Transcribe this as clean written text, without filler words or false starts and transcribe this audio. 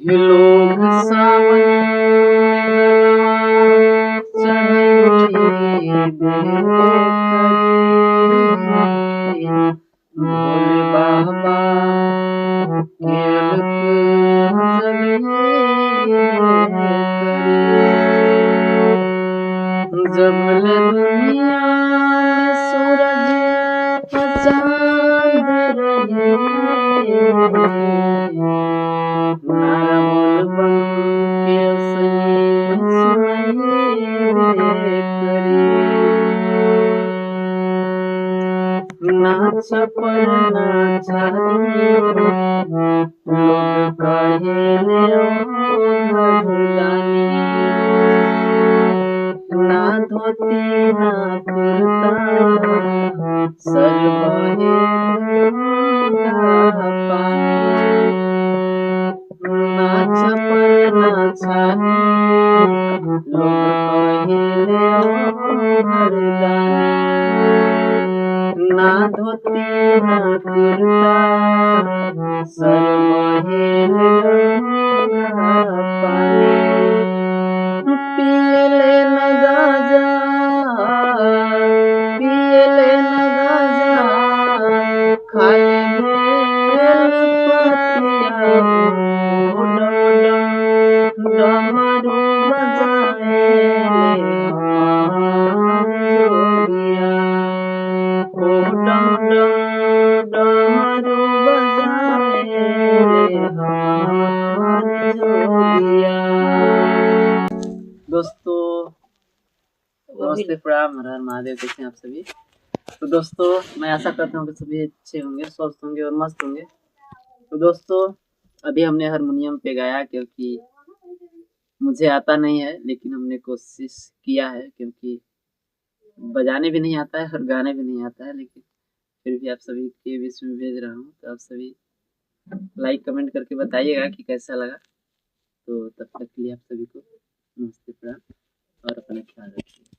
ये लोग सावन भोले बाबा जब दुनिया में सूरज चांद रहे नारा बोल बन के असली सुनाइए नाच पर नाचारी लोग कहे भुलानी ना धोती ना कुर्ता सर बहे पानी नाच पर नाचारी लोग कहे भुलानी ना धोती ना कुर्ता सर पानी पियले न गाजा पियले न गाजा खाले बेल पतिया डमरू बजावे जोगिया डमरू बजावे जोगिया। दोस्तों नमस्ते प्रणाम, हर हर महादेव। कैसे हैं आप सभी? तो दोस्तों मैं आशा करता हूँ कि सभी अच्छे होंगे, स्वस्थ होंगे और मस्त होंगे। तो दोस्तों अभी हमने हारमोनियम पे गाया क्योंकि मुझे आता नहीं है, लेकिन हमने कोशिश किया है क्योंकि बजाने भी नहीं आता है और गाने भी नहीं आता है, लेकिन फिर भी आप सभी के बीच में भेज रहा हूँ। तो आप सभी लाइक कमेंट करके बताइएगा कि कैसा लगा। तो तब तक के लिए आप सभी को नमस्ते प्रणाम और अपना ख्याल रखिए।